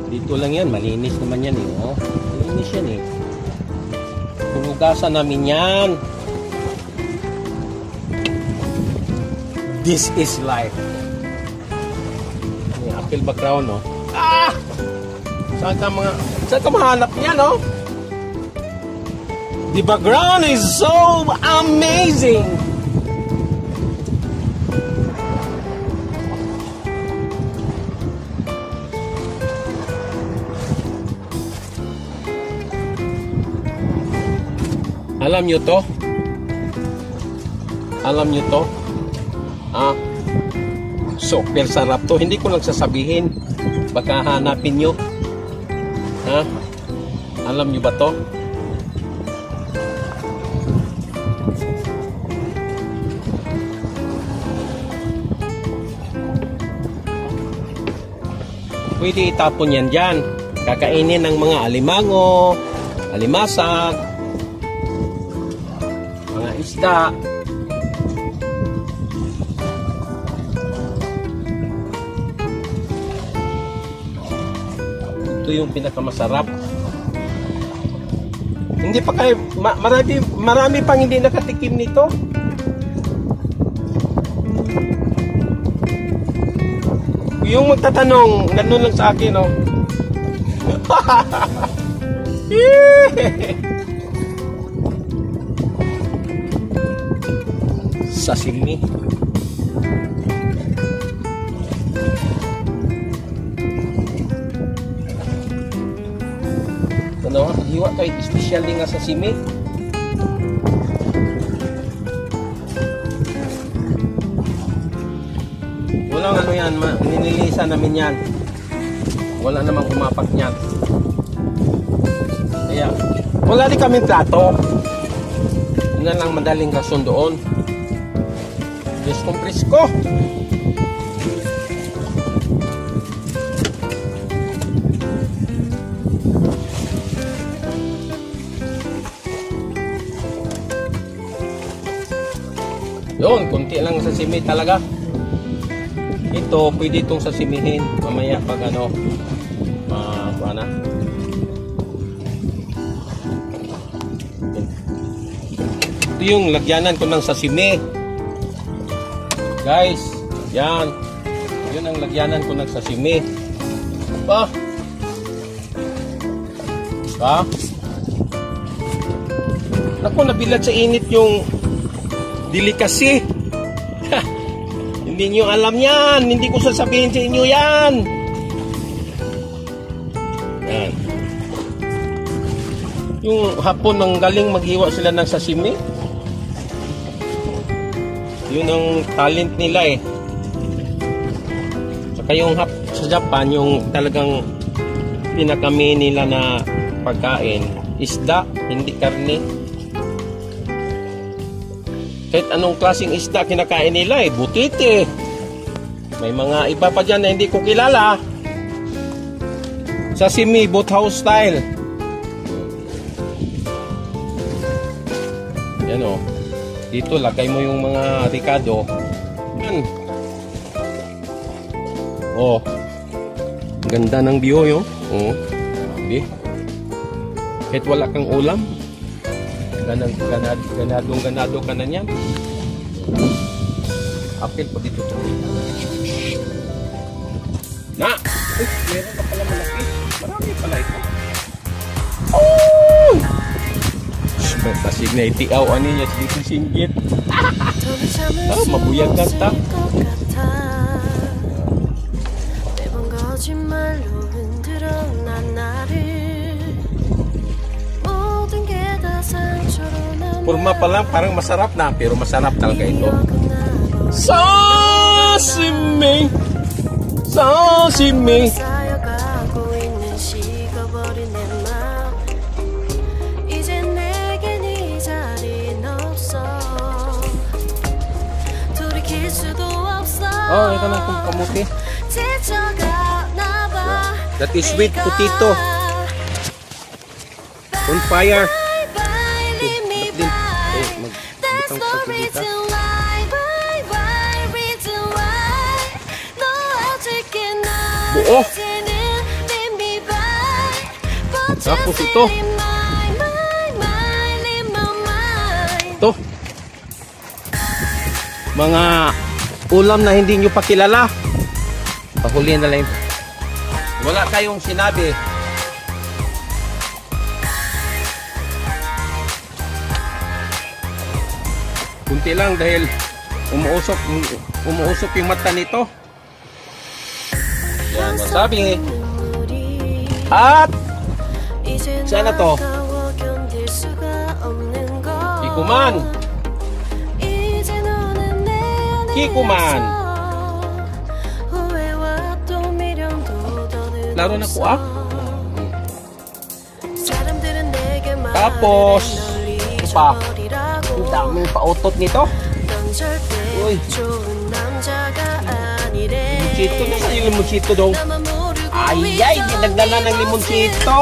Dito lang yan, malinis naman yan eh. Oh. Malinis yan eh. Hugasan namin yan. This is life. May apple background, no? Ah! Saan ka mahanap niya, no? The background is so amazing. Alam nyo to? Alam nyo to? Ah, super sarap to. Hindi ko lang sasabihin. Baka hanapin nyo. Ha? Alam nyo ba to? Pwede itapon yan dyan. Kakainin ng mga alimango, alimasag, mga isda. Ito yung pinakamasarap. Hindi pa kayo, marami pang hindi nakatikim nito. Yung magtatanong, ganun lang sa akin, no? Sashimi. Ano? Hiwa kay special din nga sashimi. Walang ano yan, ninilisan namin yan. Wala namang umapak niyan. Kaya, wala din kaming plato. Yun na lang madaling rason doon. Diyos kong presko. Yun, kunti lang sashimi talaga. Ito, pwede itong sasimihin. Mamaya pag ano, na. Ito yung lagyanan ko ng sashimi. Guys, yan. Yun ang lagyanan ko ng sashimi. Pa? Pa? Naku, nabilad sa init yung delicacy. Hindi nyo alam yan. Hindi ko sasabihin sa inyo yan. Yan. Yung hapon ng galing maghiwa sila ng sashimi. Yun ang talent nila eh. Saka yung sa Japan, yung talagang pinakami nila na pagkain, isda, hindi karne. Kahit anong klaseng isda kinakain nila eh, butite. May mga iba pa dyan na hindi ko kilala. Sashimi, boathouse style. Yan o. Dito, lagay mo yung mga ricado. Yan. Oh. Ganda ng view yun. Oh. Okay. Kahit wala kang ulam. Ganadong-ganado ka na niyan. Apil pa dito. Na! Uy, meron ka pala malaki. Marami pala ito. Oh! Tasig na itiaw. Ano niya? Dito singgit. Ah, mabuyag kanta. Kurma pa lang, parang masarap na. Pero masarap talaga ito. Sashimi! Sashimi! Oh, ito na itong kamuti. That is sweet potato. On fire. Buo. Tapos ito. Ito. Mga ulam na hindi nyo pa kilala. Pahulihan na lang. Wala kayong sinabi. Kunti lang dahil umuusok yung mata nito. Yan, wasabi. At sana to. Kikuman. Kikuman. Laro na ko ah. Tapos ito pa. Ang daming pautot nito. Uy. Limonchito. Nasaan yung limonchito dong? Ayay, dinagdala ng limonchito.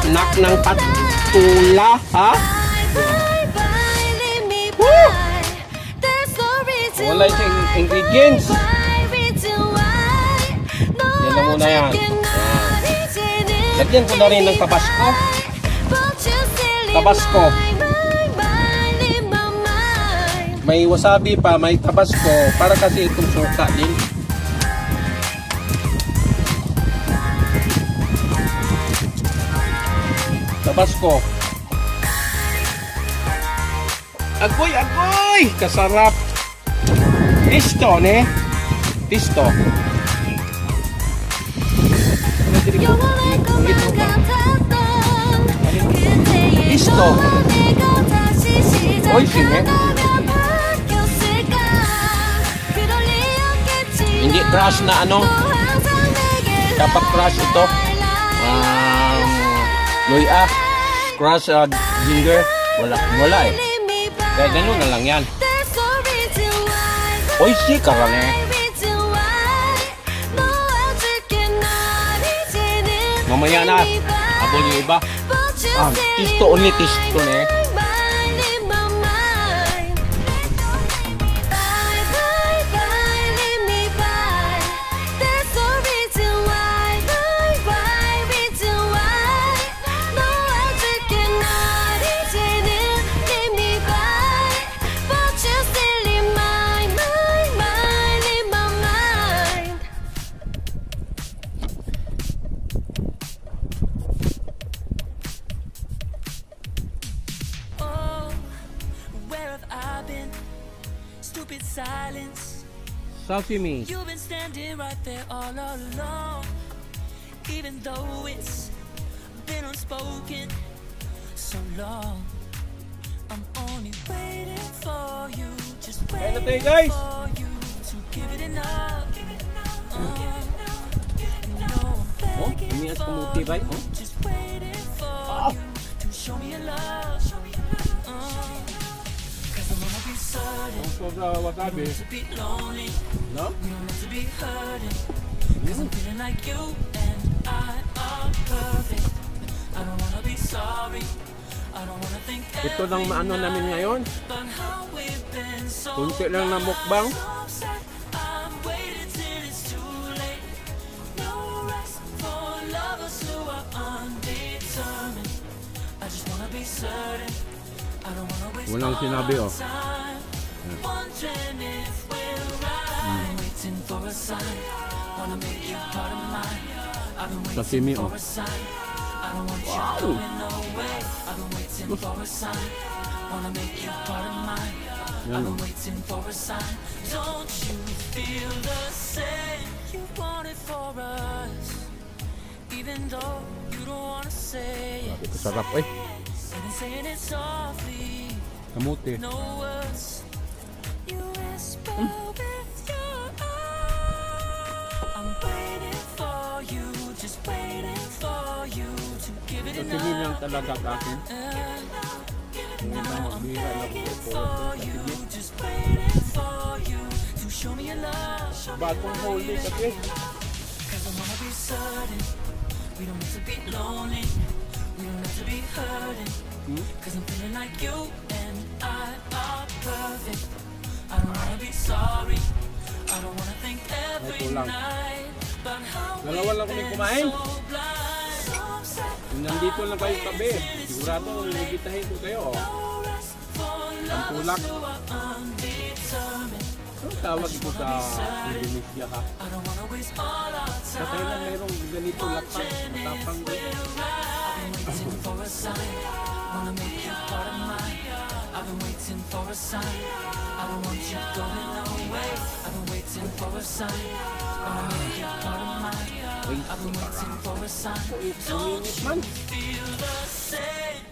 Nak ng patula, ha? Woo! Wala yung ingredients. Yan na muna yan. Lagyan ko na rin ng tabasco. Tabasco. May wasabi pa, may tabasco. Para kasi itong suka din. Tabasco. Agoy, agoy! Kasarap. Pisto, ne? Pisto. Pisto. Oy, sine. Hindi crush na ano. Dapat crush ito. Luya. Crush ginger. Wala eh. Kaya ganun na lang yan. Oy, si karane. Mamaya na. Abol yung iba. Tisto, only tisto ne. Stupid silence. Sashimi. You've been standing right there all along, even though it's been unspoken so long. I'm only waiting for you, just waiting guys. for you to give it enough. Oh, ini as kumutibay. Oh. Just waiting for you to show me your love. Cause I wanna be certain. Wasabi. To be lonely, No? we don't have to be hurting. Cause I'm feeling like you and I are perfect. I don't wanna be sorry. I don't wanna think Ito lang maano namin ngayon. about how we've been so Kunti lang na mukbang. upset. I'm waiting till it's too late. No rest for lovers who are undetermined. I just wanna be certain. I don't wanna waste Walang sinabi, oh. time. Wondering if we're right. Waiting for a sign. Wanna make you part of mine. I've been waiting Sashimi, for oh. a sign. I don't want you going away. I've been waiting for a sign. Wanna make you part of mine. I've been waiting for a sign. Don't you feel the same? You want it for us, even though you don't wanna say it. Ito sarap eh. And it's saying it softly, Kamuti. no words. You whisper with your eyes. I'm waiting for you, just waiting for you to give it Sashimi lang enough. talaga akin. I'm begging for you, just waiting for you to show me your love. Bagong huli kasi. Cause I wanna be certain we don't have to be lonely, we don't have to be hurting. Cause I'm feeling like you and I are perfect. I don't wanna be sorry, I don't wanna think every Ito lang. night about how Dalawa lang kami kumain. so blind. Some say Kung nandito lang kayo tabi, sigurado nagkitahin ko kayo. Oh. no rest for Ang tulak. lovers who are undetermined. Anong tawag ito sa Indonesia ha? I don't wanna waste all our Sa time. Thailand mayroong ganito lapang, matapang din. I've been waiting for a sign. Wanna make you part of mine. I've been waiting for a sign. I don't want you going away. I've been waiting for a sign. Wanna make you part of mine. I've been waiting for a sign. Don't Uminit man. feel the same.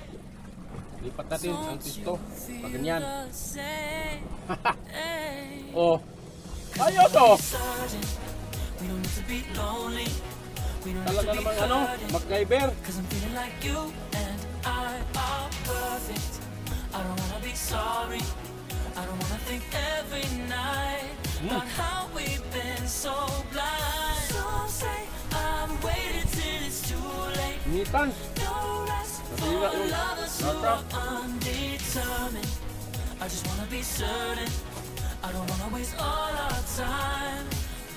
Lipat natin ang pisto. Pag ganyan. The same. Hey. Oh. Ayaw to. Certain. We don't need to be lonely. We don't need Talaga to be namang ano, hurting. MacGyver. Cause I'm feeling like you and I are perfect. I don't wanna be sorry. I don't wanna think every night about how we've been so blind. Some say I'm waiting till it's too late. Initan. No rest for Nasira yung lovers who lata. are undetermined. I just wanna be certain. I don't wanna waste all our time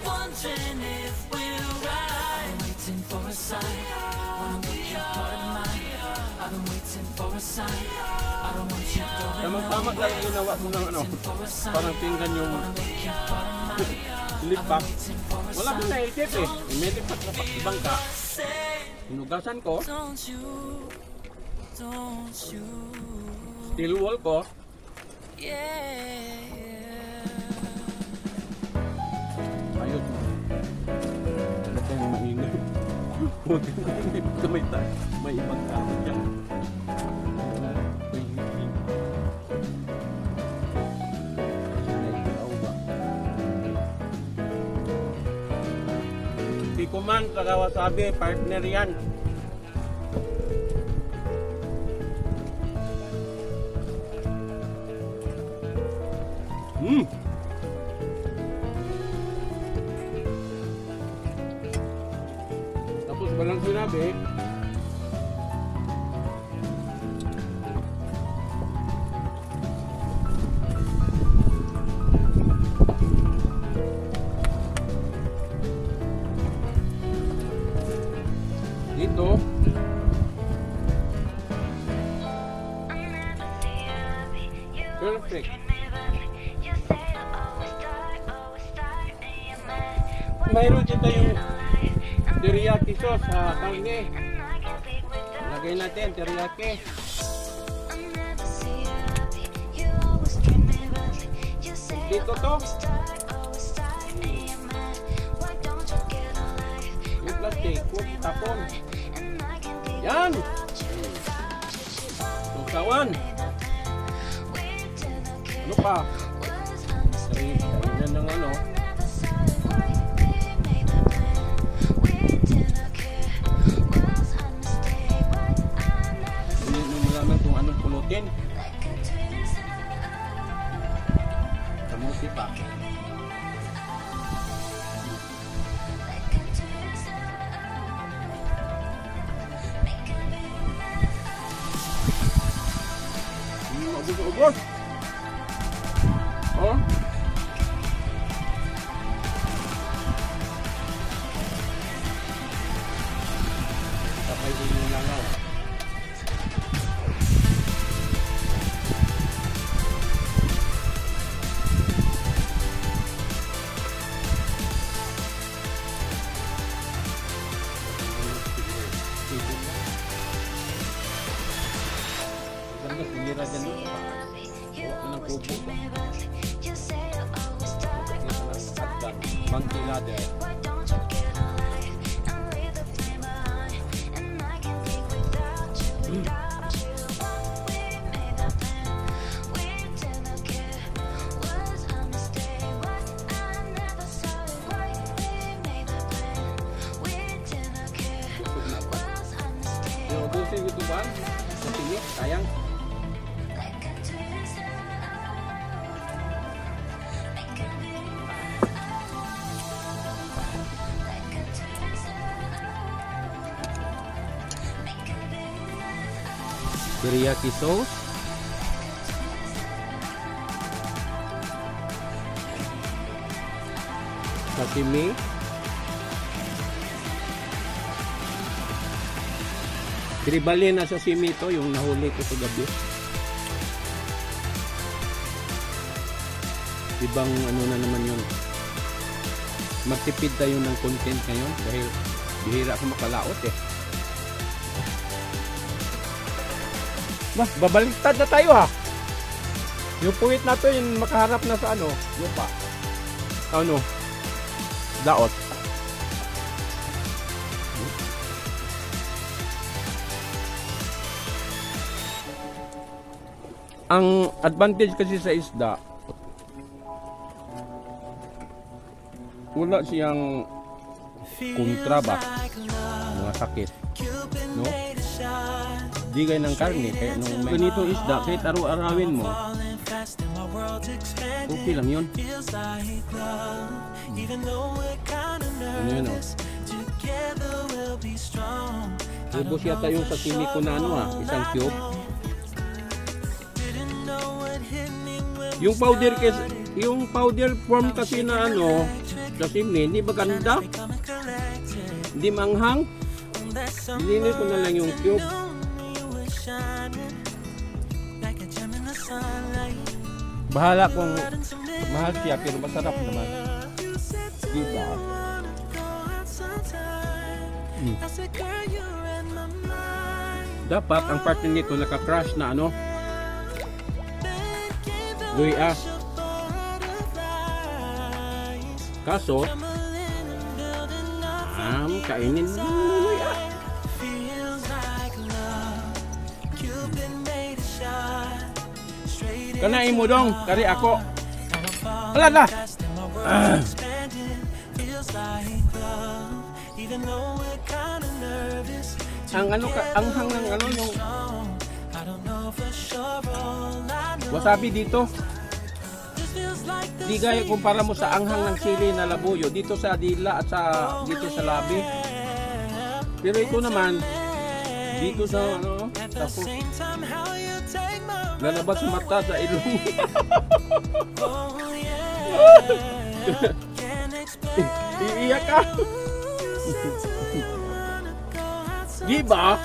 wondering if we're right. I'm waiting for a sign. Wanna make you part of mine. I've been waiting for a sign. I don't want you going Tamang-tama lang yung ginawa mo ng ano. for a sign. Parang pinggan yung Wanna make you part of mine. lip back. Waiting for a Wala ko sign. naisip eh. Immediate pa sa ibang ka. Say, Hinugasan ko. don't you, don't you, Steel wall ko. yeah. Ayos mo. Ano tayong maingat? Huwag ka maingat ka may ibang tao dyan. Hindi ko man kagawasabi, partner yan. Tapos walang sinabi, dito, perfect. Mayroon dito yung teriyaki sauce sa karne. Lagay natin teriyaki. Dito to. Yung plastic, huwag tapon. Yan! Tusawan. Ano pa? Yan ng ano. Hindi mo malaman kung anong pulutin. Kamuti pa. Ubos-ubos. Oh. Tapay din yung langaw. Ganda sinira dyan dito pa. Huwag na ng kubo pa. Monkey ladder. Yung ubusin ito ba? Sa tingin, sayang. Teriyaki sauce. Sashimi. Tribali na sa simi to, yung nahuli ko sa gabi. Ibang ano na naman yun. Magtipid tayo ng content ngayon dahil bihira ako makalaot eh. Babaliktad na tayo ha. Yung puwit natin yung makaharap na sa ano, lupa. Ano? Daot. Ang advantage kasi sa isda, wala siyang kontra ba? Mga sakit. No? Di gaya ng karne. Kaya nung may ganito isda, kahit araw-arawin mo, okay lang yun. Ano yun o? Ubos yata yung sashimi ko na ano ha, isang cube. Yung powder form kasi na ano, sashimi, hindi ba ganda? Hindi manghang. Nilinis ko na lang yung cube. Bahala kung mahal siya pero masarap naman. Diba? Dapat ang part nito naka-crush na ano? Luya. Kaso kainin mo luya. Kanain mo dong, kari ako. Ala. Ang ano ka, ang hang ng ano yung wasabi dito. Di gaya kumpara mo sa anghang ng sili na labuyo dito sa dila at sa dito sa labi. Pero ito naman dito sa ano, tapos lalabas sa mata sa ilong. Iiyak ka. Diba?